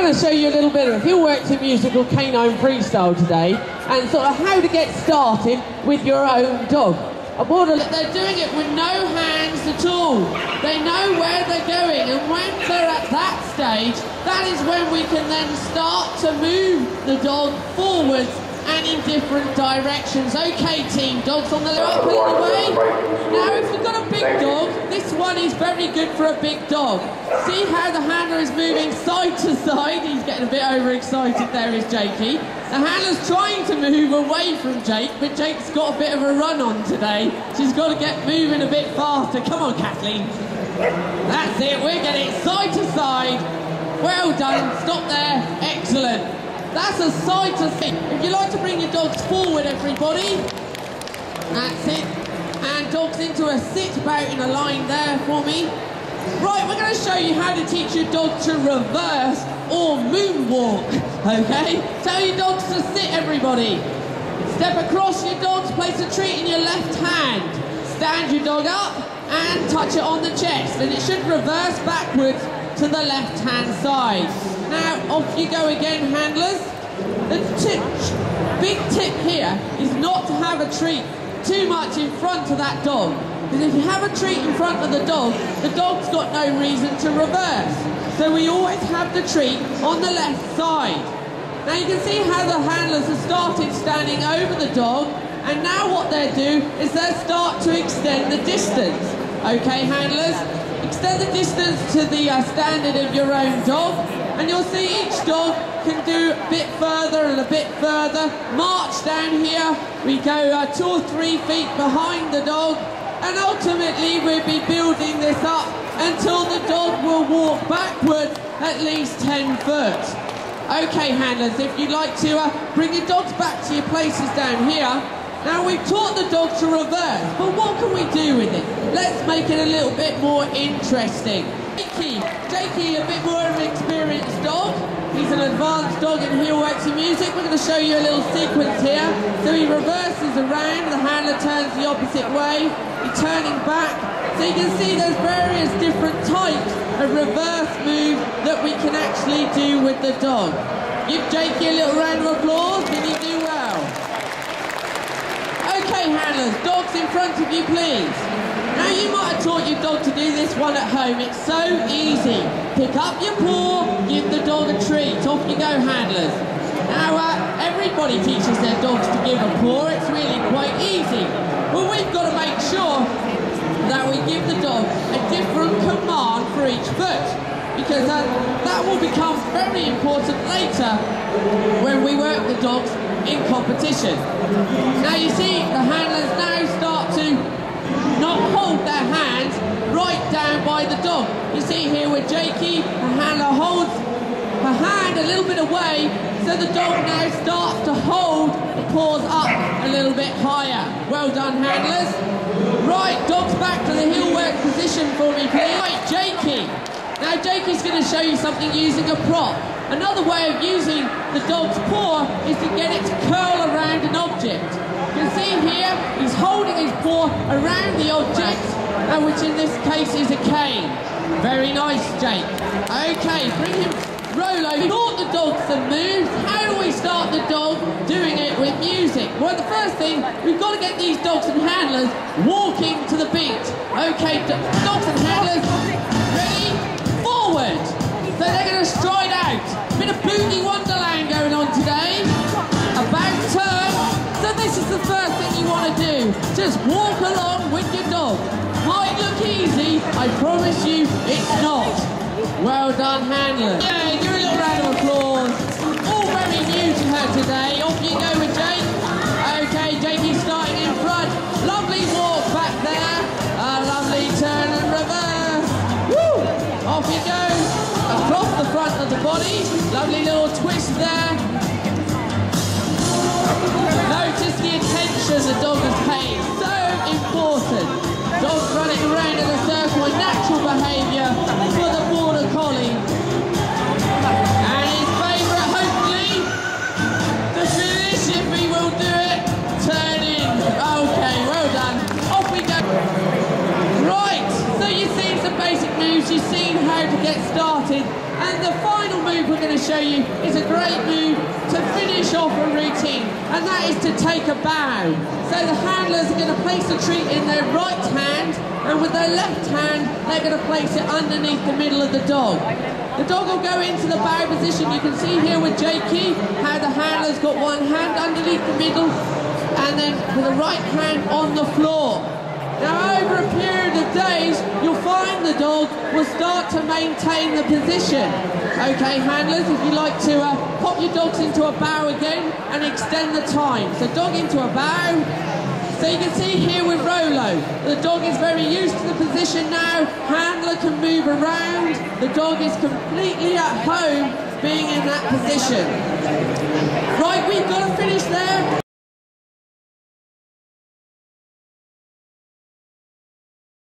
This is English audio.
going to show you a little bit of Heelwork to musical Canine Freestyle today, and sort of how to get started with your own dog. They're doing it with no hands at all. They know where they're going, and when they're at that stage, that is when we can then start to move the dog forwards and in different directions. Okay, team, dogs on the left, up and the way. Now, if you've got a big dog, this one is very good for a big dog. See how the handler is moving side to side? He's getting a bit overexcited there, is Jakey. The handler's trying to move away from Jake, but Jake's got a bit of a run on today. She's got to get moving a bit faster. Come on, Kathleen. That's it, we're getting side to side. Well done, stop there, excellent. That's a side to sit. If you like to bring your dogs forward, everybody. That's it. And dogs into a sit about in a line there for me. Right, we're going to show you how to teach your dog to reverse or moonwalk. Okay? Tell your dogs to sit, everybody. Step across your dogs, place a treat in your left hand. Stand your dog up and touch it on the chest. And it should reverse backwards to the left-hand side. Now, off you go again, handlers. The big tip here is not to have a treat too much in front of that dog. Because if you have a treat in front of the dog's got no reason to reverse. So we always have the treat on the left side. Now you can see how the handlers have started standing over the dog, and now what they'll do is they'll start to extend the distance. Okay, handlers? Extend the distance to the standard of your own dog, and you'll see each dog can do a bit further and a bit further. March down here, we go 2 or 3 feet behind the dog, and ultimately we'll be building this up until the dog will walk backwards at least 10 foot. Okay, handlers, if you'd like to bring your dogs back to your places down here. Now, we've taught the dog to reverse, but what can we do with it? Let's make it a little bit more interesting. Jakey, a bit more of an experienced dog. He's an advanced dog in Heelwork to music. We're going to show you a little sequence here. So he reverses around, the handler turns the opposite way, he's turning back. So you can see there's various different types of reverse move that we can actually do with the dog. Give Jakey a little round of applause, did he do well? Okay, handlers, dogs in front of you, please. Now, you might have taught your dog to do this one at home. It's so easy. Pick up your paw, give the dog a treat. Off you go, handlers. Now, everybody teaches their dogs to give a paw. It's really quite easy. But we've got to make sure that we give the dog a different command for each foot, because that will become very important later when we work the dogs in competition. Now you see the handlers now start to not hold their hands right down by the dog. You see here with Jakey, the handler holds her hand a little bit away, so the dog now starts to hold the paws up a little bit higher. Well done, handlers. Right, dogs back to the Heelwork position for me, please. Right, Jakey. Now Jakey's going to show you something using a prop. Another way of using the dog's paw is to get it to curl around an object. You can see here, he's holding his paw around the object, which in this case is a cane. Very nice, Jake. Okay, bring him, roll over. We taught the dogs some moves. How do we start the dog doing it with music? Well, the first thing, we've got to get these dogs and handlers walking to the beat. Okay, dogs and handlers, ready? Forward. So they're going to stride out. Bit of boogie wonderland going on today. About turn. So this is the first thing you want to do. Just walk along with your dog. Might look easy, I promise you it's not. Well done, handlers. Yeah, give her a little round of applause. All very new to her today. Off you go with Jake. Okay, Jakey's starting in front. Lovely walk back there. A lovely turn and reverse. Woo! Off you go. Across the front of the body. Lovely little twist there. Notice the attention the dog has paid. So important. Dogs running around in a circle, a natural behaviour for the Border Collie. And his favourite, hopefully, to finish, if he will do it, turn in. Okay, well done. Off we go. Right, so you've seen some basic moves, you've seen how to get started. And the final move we're going to show you is a great move to finish off a routine, and that is to take a bow. So the handlers are going to place the treat in their right hand, and with their left hand, they're going to place it underneath the middle of the dog. The dog will go into the bow position. You can see here with Jakey how the handler's got one hand underneath the middle, and then with the right hand on the floor. Now, over a period of days, you'll find the dog will start to maintain the position. Okay, handlers, if you like to pop your dogs into a bow again and extend the time. So dog into a bow. So you can see here with Rolo, the dog is very used to the position now. Handler can move around. The dog is completely at home being in that position. Right, we've got to finish there.